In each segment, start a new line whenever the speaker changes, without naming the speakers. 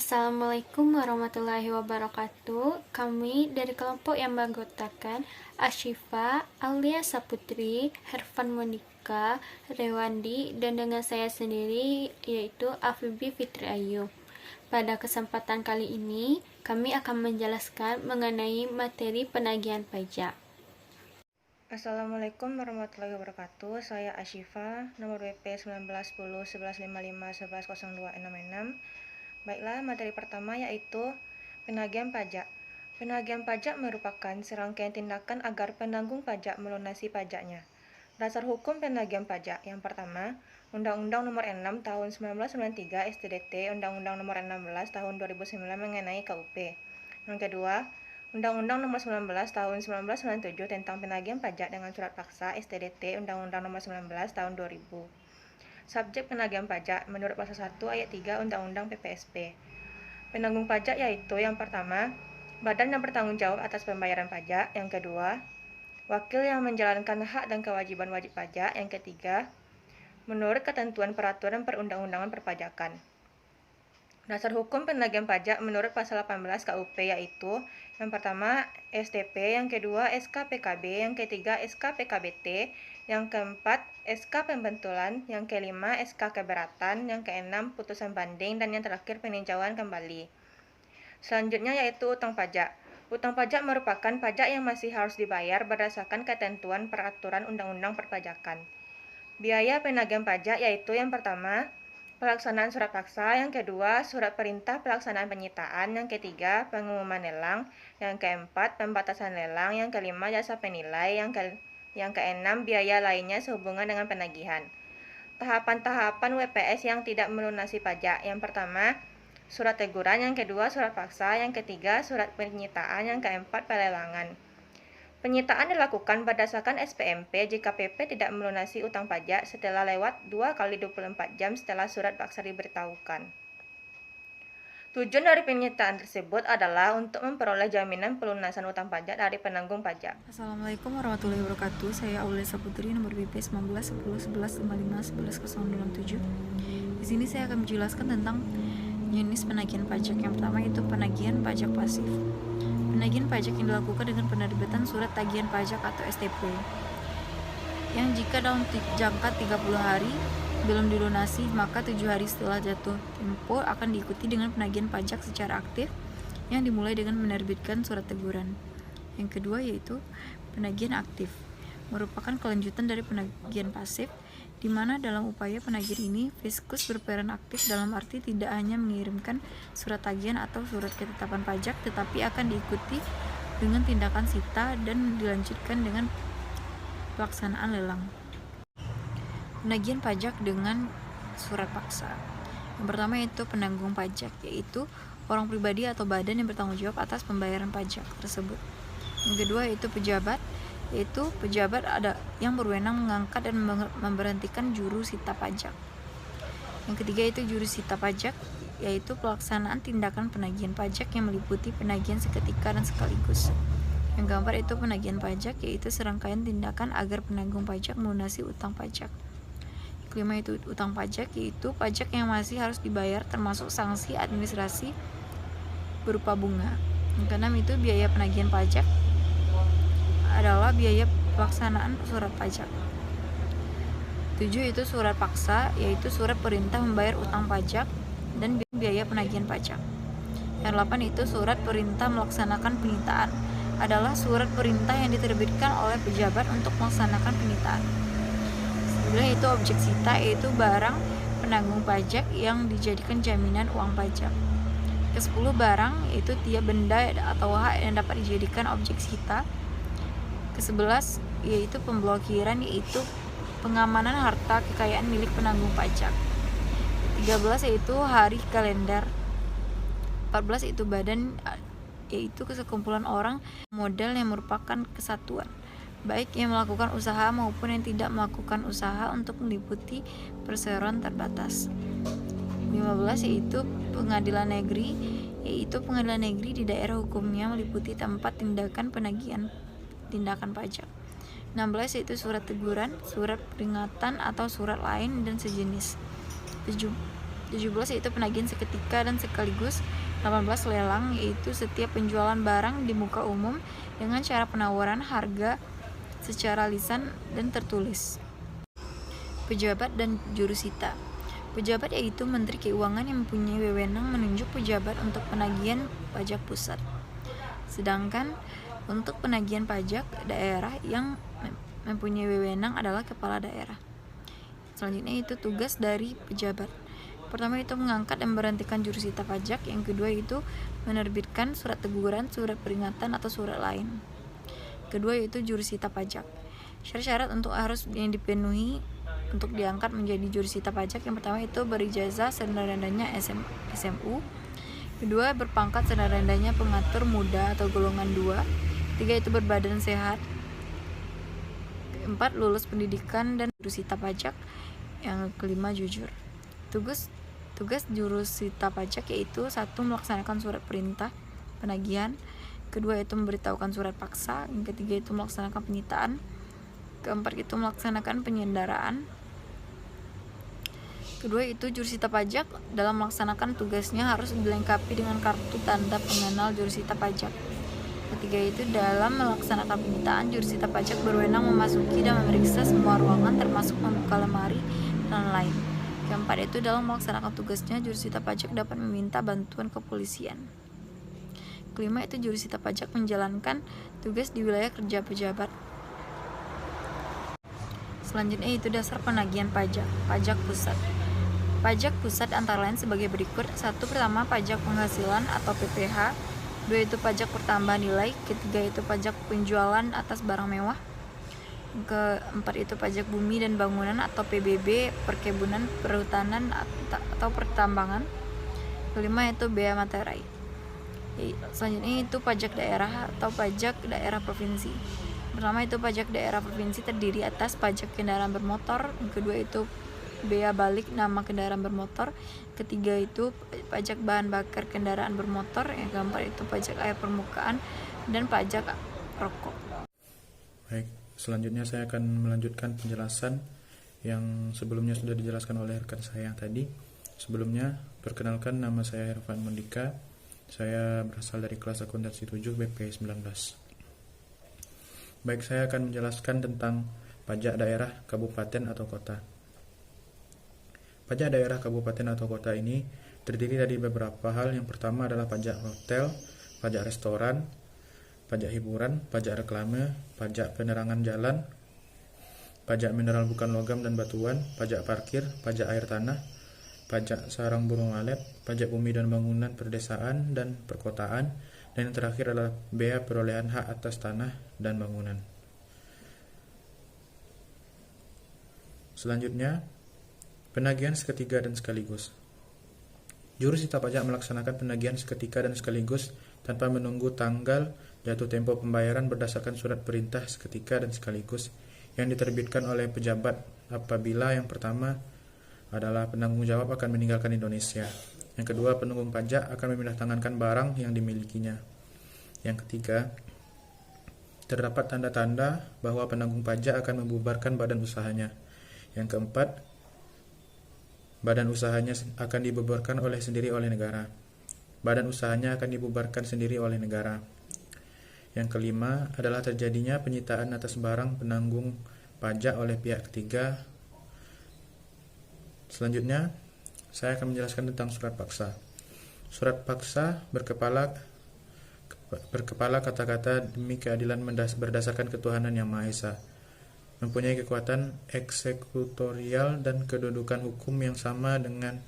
Assalamualaikum warahmatullahi wabarakatuh. Kami dari kelompok yang menganggotakan Ashifa, Aulia Saputri, Hervan Monika, Rewandi, dan dengan saya sendiri yaitu Afibi Fitri Ayu. Pada kesempatan kali ini, kami akan menjelaskan mengenai materi penagihan pajak.
Assalamualaikum warahmatullahi wabarakatuh. Saya Ashifa, nomor WP 19101155110266. Baiklah, materi pertama yaitu penagihan pajak. Penagihan pajak merupakan serangkaian tindakan agar penanggung pajak melunasi pajaknya. Dasar hukum penagihan pajak yang pertama, Undang-Undang Nomor 6 Tahun 1993 STDT, Undang-Undang Nomor 16 Tahun 2009 mengenai KUP. Yang kedua, Undang-Undang Nomor 19 Tahun 1997 tentang penagihan pajak dengan surat paksa STDT, Undang-Undang Nomor 19 Tahun 2000. Subjek penagihan pajak menurut pasal 1 ayat 3 Undang-Undang PPSP. Penanggung pajak yaitu yang pertama, badan yang bertanggung jawab atas pembayaran pajak. Yang kedua, wakil yang menjalankan hak dan kewajiban wajib pajak. Yang ketiga, menurut ketentuan peraturan perundang-undangan perpajakan. Dasar hukum penagihan pajak menurut pasal 18 KUP yaitu yang pertama STP, yang kedua SK-PKB, yang ketiga SK-PKBT, yang keempat SK pembentulan, yang kelima SK keberatan, yang keenam putusan banding, dan yang terakhir peninjauan kembali. Selanjutnya yaitu utang pajak. Utang pajak merupakan pajak yang masih harus dibayar berdasarkan ketentuan peraturan undang-undang perpajakan. Biaya penagihan pajak yaitu yang pertama, pelaksanaan surat paksa, yang kedua, surat perintah pelaksanaan penyitaan, yang ketiga, pengumuman lelang, yang keempat, pembatasan lelang, yang kelima, jasa penilai, yang keenam, biaya lainnya sehubungan dengan penagihan. Tahapan-tahapan WPS yang tidak melunasi pajak. Yang pertama, surat teguran, yang kedua, surat paksa, yang ketiga, surat penyitaan, yang keempat, pelelangan. Penyitaan dilakukan berdasarkan SPMP jika PP tidak melunasi utang pajak setelah lewat 2 kali 24 jam setelah surat paksa diberitahukan. Tujuan dari penyitaan tersebut adalah untuk memperoleh jaminan pelunasan utang pajak dari penanggung pajak.
Assalamualaikum warahmatullahi wabarakatuh. Saya Aulia Saputri, nomor BP 191011551107. Di sini saya akan menjelaskan tentang jenis penagihan pajak. Yang pertama itu penagihan pajak pasif. Penagihan pajak yang dilakukan dengan penerbitan surat tagihan pajak atau STP, yang jika dalam jangka 30 hari belum dilunasi, maka 7 hari setelah jatuh tempo akan diikuti dengan penagihan pajak secara aktif yang dimulai dengan menerbitkan surat teguran. Yang kedua yaitu penagihan aktif, merupakan kelanjutan dari penagihan pasif, di mana dalam upaya penagihan ini Fiskus berperan aktif dalam arti tidak hanya mengirimkan surat tagihan atau surat ketetapan pajak, tetapi akan diikuti dengan tindakan sita dan dilanjutkan dengan pelaksanaan lelang. Penagihan pajak dengan surat paksa. Yang pertama itu penanggung pajak, yaitu orang pribadi atau badan yang bertanggung jawab atas pembayaran pajak tersebut. Yang kedua itu pejabat, yaitu pejabat ada yang berwenang mengangkat dan memberhentikan juru sita pajak. Yang ketiga itu juru sita pajak, yaitu pelaksanaan tindakan penagihan pajak yang meliputi penagihan seketika dan sekaligus. Yang keempat itu penagihan pajak, yaitu serangkaian tindakan agar penanggung pajak melunasi utang pajak. Yang kelima itu utang pajak, yaitu pajak yang masih harus dibayar termasuk sanksi administrasi berupa bunga. Yang keenam itu biaya penagihan pajak adalah biaya pelaksanaan surat pajak. 7 itu surat paksa, yaitu surat perintah membayar utang pajak dan biaya penagihan pajak. Yang 8 itu surat perintah melaksanakan penyitaan, adalah surat perintah yang diterbitkan oleh pejabat untuk melaksanakan penyitaan. 9 itu objek sita, yaitu barang penanggung pajak yang dijadikan jaminan uang pajak. Ke-10 barang, yaitu tiap benda atau hak yang dapat dijadikan objek sita. Ke-11 yaitu pemblokiran, yaitu pengamanan harta kekayaan milik penanggung pajak. 13 yaitu hari kalender. 14 itu badan, yaitu sekumpulan orang modal yang merupakan kesatuan, baik yang melakukan usaha maupun yang tidak melakukan usaha, untuk meliputi perseroan terbatas. 15 yaitu pengadilan negeri, yaitu pengadilan negeri di daerah hukumnya meliputi tempat tindakan penagihan tindakan pajak. 16 yaitu surat teguran, surat peringatan atau surat lain dan sejenis. 17 yaitu penagihan seketika dan sekaligus. 18 lelang, yaitu setiap penjualan barang di muka umum dengan cara penawaran harga secara lisan dan tertulis. Pejabat dan jurusita. Pejabat yaitu Menteri Keuangan yang mempunyai wewenang menunjuk pejabat untuk penagihan pajak pusat. Sedangkan untuk penagihan pajak daerah yang mempunyai wewenang adalah kepala daerah. Selanjutnya itu tugas dari pejabat. Pertama itu mengangkat dan memberhentikan jurusita pajak. Yang kedua itu menerbitkan surat teguran, surat peringatan atau surat lain. Kedua yaitu jurusita pajak. Syarat-syarat untuk harus yang dipenuhi untuk diangkat menjadi jurusita pajak. Yang pertama itu berijazah serendah-rendahnya SMU. Kedua berpangkat serendah-rendahnya pengatur muda atau golongan 2. Tiga itu berbadan sehat. Keempat lulus pendidikan dan jurusita pajak. Yang kelima jujur. Tugas jurusita pajak yaitu 1. Melaksanakan surat perintah penagihan. Kedua itu memberitahukan surat paksa. Yang ketiga itu melaksanakan penyitaan. Keempat itu melaksanakan penyandaraan. Kedua itu jurusita pajak dalam melaksanakan tugasnya harus dilengkapi dengan kartu tanda pengenal jurusita pajak. Ketiga itu dalam melaksanakan penyitaan, jurusita pajak berwenang memasuki dan memeriksa semua ruangan termasuk membuka lemari dan lain. Keempat itu dalam melaksanakan tugasnya, jurusita pajak dapat meminta bantuan kepolisian. Kelima itu jurusita pajak menjalankan tugas di wilayah kerja pejabat. Selanjutnya itu dasar penagihan pajak. Pajak pusat. Pajak pusat antara lain sebagai berikut. 1. Pertama, pajak penghasilan atau PPH. 2. Itu pajak pertambahan nilai. Ketiga itu pajak penjualan atas barang mewah. Keempat itu pajak bumi dan bangunan atau PBB, perkebunan, perhutanan atau pertambangan. Kelima itu bea materai. Selanjutnya itu pajak daerah atau pajak daerah provinsi. Pertama itu pajak daerah provinsi terdiri atas pajak kendaraan bermotor. Yang kedua itu bea balik nama kendaraan bermotor. Ketiga itu pajak bahan bakar kendaraan bermotor. Yang keempat itu pajak air permukaan dan pajak rokok.
Baik, selanjutnya saya akan melanjutkan penjelasan yang sebelumnya sudah dijelaskan oleh rekan saya yang tadi. Sebelumnya, perkenalkan, nama saya Hervan Mondika. Saya berasal dari kelas akuntansi 7 BP 19. Baik, saya akan menjelaskan tentang pajak daerah, kabupaten atau kota. Pajak daerah, kabupaten atau kota ini terdiri dari beberapa hal. Yang pertama adalah pajak hotel, pajak restoran, pajak hiburan, pajak reklame, pajak penerangan jalan, pajak mineral bukan logam dan batuan, pajak parkir, pajak air tanah, pajak sarang burung walet, pajak bumi dan bangunan perdesaan dan perkotaan, dan yang terakhir adalah bea perolehan hak atas tanah dan bangunan. Selanjutnya, penagihan seketika dan sekaligus. Jurusita pajak melaksanakan penagihan seketika dan sekaligus tanpa menunggu tanggal jatuh tempo pembayaran berdasarkan surat perintah seketika dan sekaligus yang diterbitkan oleh pejabat apabila yang pertama adalah penanggung jawab akan meninggalkan Indonesia. Yang kedua, penanggung pajak akan memindahtangankan barang yang dimilikinya. Yang ketiga, terdapat tanda-tanda bahwa penanggung pajak akan membubarkan badan usahanya. Yang keempat, badan usahanya akan dibubarkan sendiri oleh negara. Badan usahanya akan dibubarkan sendiri oleh negara. Yang kelima adalah terjadinya penyitaan atas barang penanggung pajak oleh pihak ketiga. Selanjutnya, saya akan menjelaskan tentang surat paksa. Surat paksa berkepala kata-kata demi keadilan berdasarkan ketuhanan yang Maha Esa. Mempunyai kekuatan eksekutorial dan kedudukan hukum yang sama dengan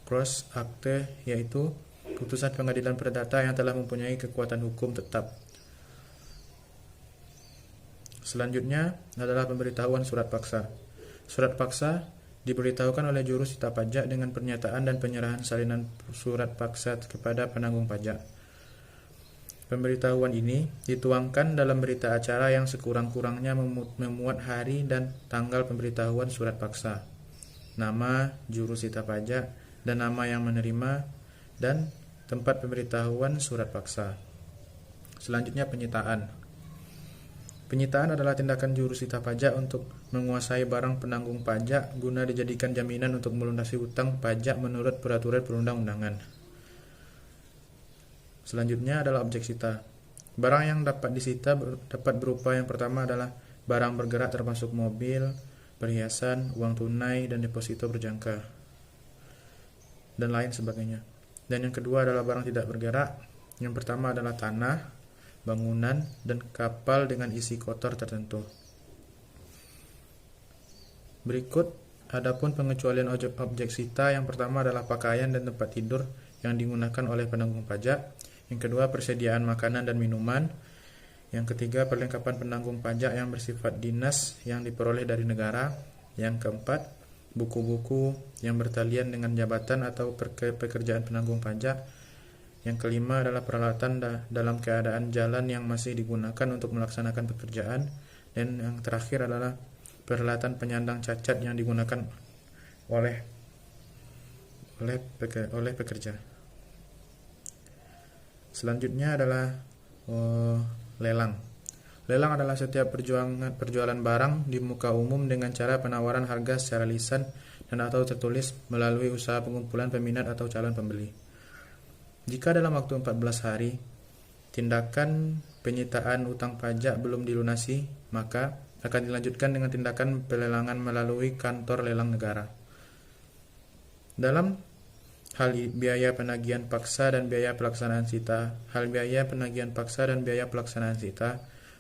cross akte, yaitu putusan pengadilan perdata yang telah mempunyai kekuatan hukum tetap. Selanjutnya adalah pemberitahuan surat paksa. Surat paksa diberitahukan oleh jurusita pajak dengan pernyataan dan penyerahan salinan surat paksa kepada penanggung pajak. Pemberitahuan ini dituangkan dalam berita acara yang sekurang-kurangnya memuat hari dan tanggal pemberitahuan surat paksa, nama jurusita pajak, dan nama yang menerima, dan tempat pemberitahuan surat paksa. Selanjutnya penyitaan. Penyitaan adalah tindakan jurusita pajak untuk menguasai barang penanggung pajak guna dijadikan jaminan untuk melunasi hutang pajak menurut peraturan perundang-undangan. Selanjutnya adalah objek sita. Barang yang dapat disita dapat berupa yang pertama adalah barang bergerak termasuk mobil, perhiasan, uang tunai, dan deposito berjangka, dan lain sebagainya. Dan yang kedua adalah barang tidak bergerak. Yang pertama adalah tanah, bangunan, dan kapal dengan isi kotor tertentu. Berikut adapun pengecualian objek sita. Yang pertama adalah pakaian dan tempat tidur yang digunakan oleh penanggung pajak. Yang kedua, persediaan makanan dan minuman. Yang ketiga, perlengkapan penanggung pajak yang bersifat dinas yang diperoleh dari negara. Yang keempat, buku-buku yang bertalian dengan jabatan atau pekerjaan penanggung pajak. Yang kelima adalah peralatan dalam keadaan jalan yang masih digunakan untuk melaksanakan pekerjaan. Dan yang terakhir adalah peralatan penyandang cacat yang digunakan oleh pekerja. Selanjutnya adalah lelang. Lelang adalah setiap perjualan barang di muka umum dengan cara penawaran harga secara lisan dan atau tertulis melalui usaha pengumpulan peminat atau calon pembeli. Jika dalam waktu 14 hari tindakan penyitaan utang pajak belum dilunasi, maka akan dilanjutkan dengan tindakan pelelangan melalui kantor lelang negara. Dalam hal biaya penagihan paksa dan biaya pelaksanaan sita,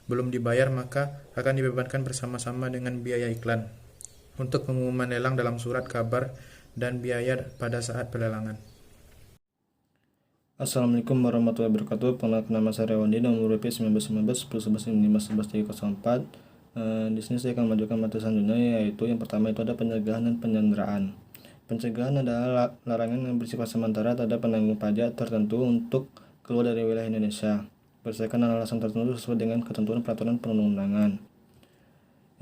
belum dibayar maka akan dibebankan bersama-sama dengan biaya iklan untuk pengumuman lelang dalam surat kabar dan biaya pada saat pelelangan.
Assalamualaikum warahmatullahi wabarakatuh. Perkenalkan, nama saya Rewandi, nomor WP 1919 Di sini saya akan mengajukan materi selanjutnya, yaitu yang pertama itu ada pencegahan dan penyanderaan. Pencegahan adalah larangan yang bersifat sementara terhadap penanggung pajak tertentu untuk keluar dari wilayah Indonesia berdasarkan alasan tertentu sesuai dengan ketentuan peraturan perundang-undangan.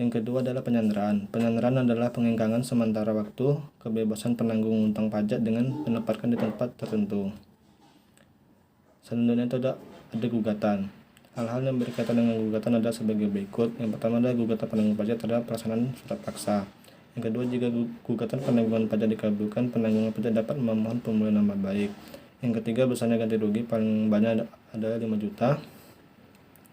Yang kedua adalah penyanderaan. Penyanderaan adalah pengengkangan sementara waktu kebebasan penanggung utang pajak dengan menempatkan di tempat tertentu. Selanjutnya itu ada gugatan. Hal-hal yang berkaitan dengan gugatan adalah sebagai berikut. Yang pertama adalah gugatan penanggung pajak terhadap pelaksanaan surat paksa. Yang kedua, jika gugatan penangguhan pajak dikabulkan, penanggungan pajak dapat memohon pemulihan nama baik. Yang ketiga, besarnya ganti rugi paling banyak adalah 5 juta.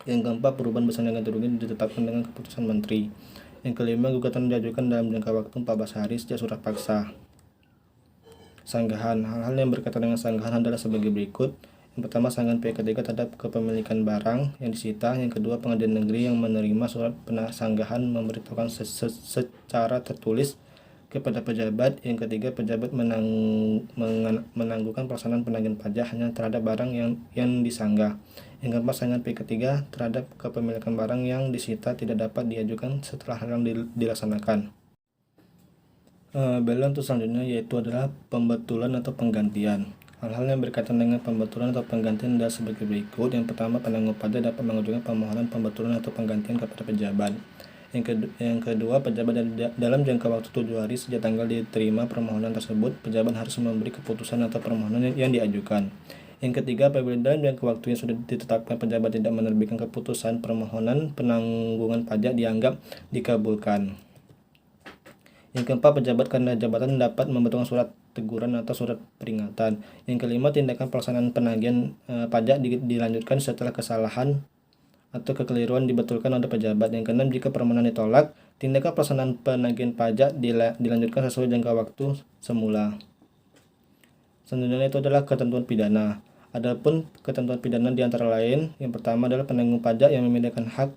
Yang keempat, perubahan besarnya ganti rugi ditetapkan dengan keputusan menteri. Yang kelima, gugatan diajukan dalam jangka waktu 14 hari sejak surat paksa. Sanggahan. Hal-hal yang berkaitan dengan sanggahan adalah sebagai berikut. Yang pertama, sanggahan pihak ketiga terhadap kepemilikan barang yang disita. Yang kedua, pengadilan negeri yang menerima surat sanggahan memberitahukan secara tertulis kepada pejabat. Yang ketiga, pejabat menangguhkan pelaksanaan penagihan pajak hanya terhadap barang yang disanggah. Yang keempat, sanggahan pihak ketiga terhadap kepemilikan barang yang disita tidak dapat diajukan setelah hal yang dilaksanakan. Bela untuk selanjutnya yaitu adalah pembetulan atau penggantian. Hal-hal yang berkaitan dengan pembetulan atau penggantian adalah sebagai berikut. Yang pertama, penanggung pajak dapat mengajukan permohonan pembetulan atau penggantian kepada pejabat. Yang kedua, pejabat dalam jangka waktu 7 hari sejak tanggal diterima permohonan tersebut, pejabat harus memberi keputusan atau permohonan yang diajukan. Yang ketiga, apabila dalam jangka waktu yang sudah ditetapkan pejabat tidak menerbitkan keputusan, permohonan penanggungan pajak dianggap dikabulkan. Yang keempat, pejabat karena jabatan dapat membentukkan surat teguran atau surat peringatan. Yang kelima, tindakan pelaksanaan penagihan pajak dilanjutkan setelah kesalahan atau kekeliruan dibetulkan oleh pejabat. Yang keenam, jika permohonan ditolak, tindakan pelaksanaan penagihan pajak dilanjutkan sesuai jangka waktu semula. Selanjutnya itu adalah ketentuan pidana. Adapun ketentuan pidana di antara lain, yang pertama adalah penanggung pajak yang memindahkan hak,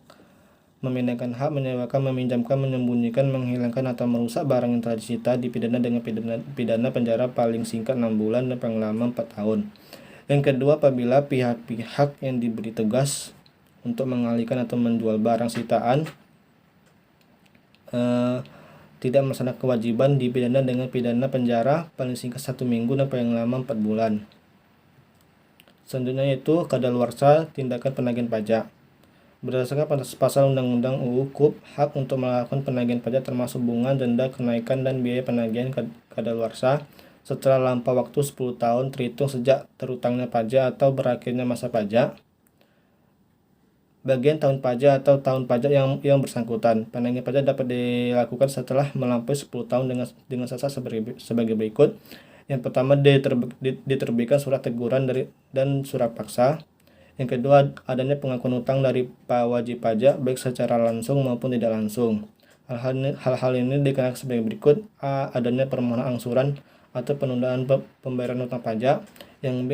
menyewakan, meminjamkan, menyembunyikan, menghilangkan atau merusak barang yang telah disita dipidana dengan pidana penjara paling singkat 6 bulan dan paling lama 4 tahun. Yang kedua, apabila pihak-pihak yang diberi tugas untuk mengalihkan atau menjual barang sitaan tidak melaksanakan kewajiban dipidana dengan pidana penjara paling singkat 1 minggu dan paling lama 4 bulan. Selanjutnya yaitu kadaluarsa tindakan penagihan pajak. Berdasarkan pasal Undang-Undang UU KUP, hak untuk melakukan penagihan pajak termasuk bunga, denda, kenaikan, dan biaya penagihan kadaluarsa setelah lampau waktu 10 tahun terhitung sejak terutangnya pajak atau berakhirnya masa pajak. bagian tahun pajak atau tahun pajak yang bersangkutan. Penagihan pajak dapat dilakukan setelah melampaui 10 tahun dengan syarat sebagai berikut. Yang pertama, diterbitkan surat teguran dan surat paksa. Yang kedua, adanya pengakuan utang dari wajib pajak baik secara langsung maupun tidak langsung. Hal-hal ini dikenakan sebagai berikut: A. Adanya permohonan angsuran atau penundaan pembayaran utang pajak. Yang B.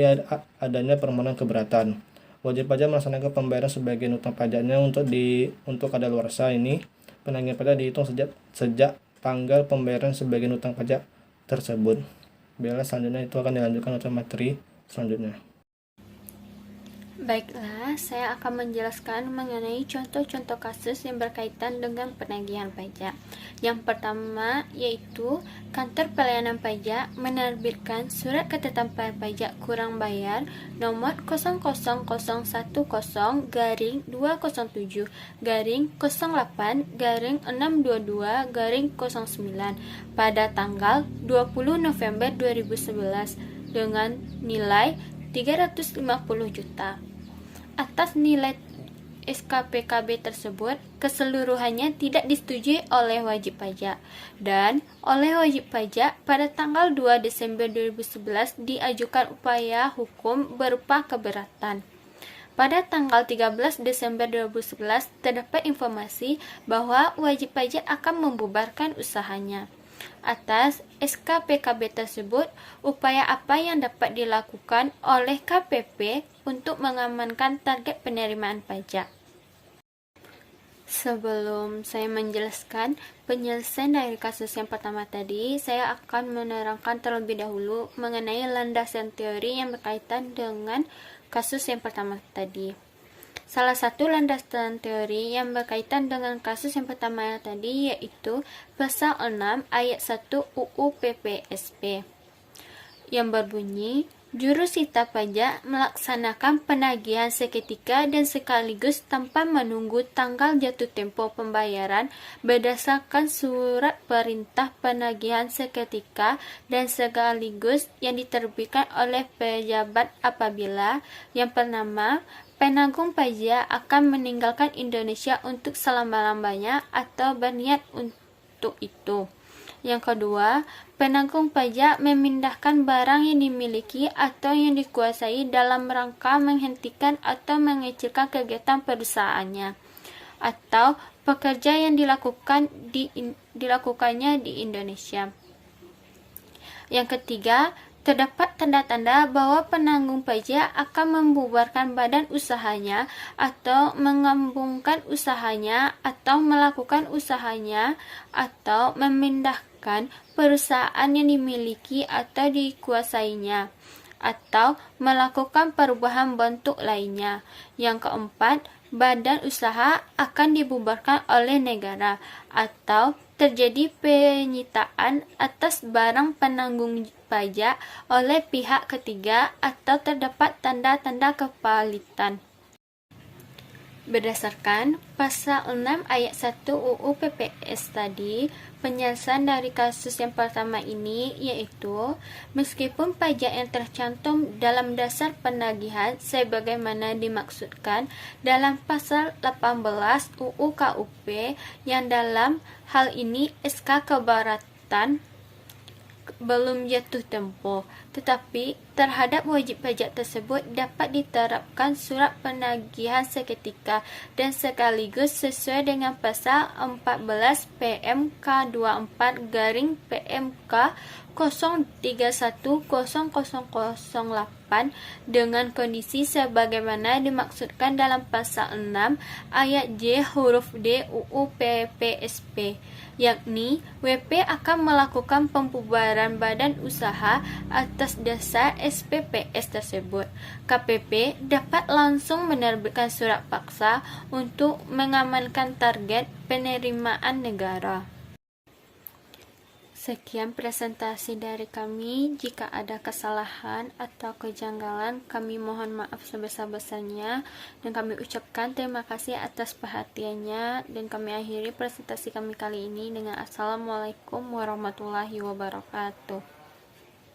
Adanya permohonan keberatan. Wajib pajak melaksanakan pembayaran sebagian utang pajaknya untuk kadaluarsa ini. Penagihan pajak dihitung sejak tanggal pembayaran sebagian utang pajak tersebut. Bila selanjutnya itu akan dilanjutkan untuk materi selanjutnya.
Baiklah, saya akan menjelaskan mengenai contoh-contoh kasus yang berkaitan dengan penagihan pajak. Yang pertama yaitu Kantor Pelayanan Pajak menerbitkan Surat Ketetapan Pajak Kurang Bayar nomor 00000-08-622-09 pada tanggal 20 November 2011 dengan nilai 350 juta. Atas nilai SKPKB tersebut keseluruhannya tidak disetujui oleh wajib pajak dan oleh wajib pajak pada tanggal 2 Desember 2011 diajukan upaya hukum berupa keberatan. Pada tanggal 13 Desember 2011 terdapat informasi bahwa wajib pajak akan membubarkan usahanya. Atas SKPKB tersebut, upaya apa yang dapat dilakukan oleh KPP untuk mengamankan target penerimaan pajak? Sebelum saya menjelaskan penyelesaian dari kasus yang pertama tadi, saya akan menerangkan terlebih dahulu mengenai landasan teori yang berkaitan dengan kasus yang pertama tadi. Salah satu landasan teori yang berkaitan dengan kasus yang pertama tadi yaitu Pasal 6 Ayat 1 UU PPSP yang berbunyi, jurusita pajak melaksanakan penagihan seketika dan sekaligus tanpa menunggu tanggal jatuh tempo pembayaran berdasarkan surat perintah penagihan seketika dan sekaligus yang diterbitkan oleh pejabat apabila yang pertama, penanggung pajak akan meninggalkan Indonesia untuk selama-lamanya atau berniat untuk itu. Yang kedua, penanggung pajak memindahkan barang yang dimiliki atau yang dikuasai dalam rangka menghentikan atau mengecilkan kegiatan perusahaannya atau pekerja yang dilakukannya di Indonesia. Yang ketiga, terdapat tanda-tanda bahwa penanggung pajak akan membubarkan badan usahanya atau mengembangkan usahanya atau melakukan usahanya atau memindahkan perusahaan yang dimiliki atau dikuasainya atau melakukan perubahan bentuk lainnya. Yang keempat, badan usaha akan dibubarkan oleh negara atau terjadi penyitaan atas barang penanggung pajak oleh pihak ketiga atau terdapat tanda-tanda kepalitan. Berdasarkan Pasal 6 Ayat 1 UU PPS tadi, penyelesaian dari kasus yang pertama ini yaitu meskipun pajak yang tercantum dalam dasar penagihan sebagaimana dimaksudkan dalam Pasal 18 UU KUP yang dalam hal ini SK keberatan belum jatuh tempo, tetapi terhadap wajib pajak tersebut dapat diterapkan surat penagihan seketika dan sekaligus sesuai dengan Pasal 14 PMK 24 PMK 0310008 dengan kondisi sebagaimana dimaksudkan dalam Pasal 6 Ayat J huruf D UU PPSP, yakni WP akan melakukan pembubaran badan usaha atas dasar SPPS tersebut. KPP dapat langsung menerbitkan surat paksa untuk mengamankan target penerimaan negara. Sekian presentasi dari kami. Jika ada kesalahan atau kejanggalan, kami mohon maaf sebesar-besarnya dan kami ucapkan terima kasih atas perhatiannya, dan kami akhiri presentasi kami kali ini dengan Assalamualaikum warahmatullahi wabarakatuh.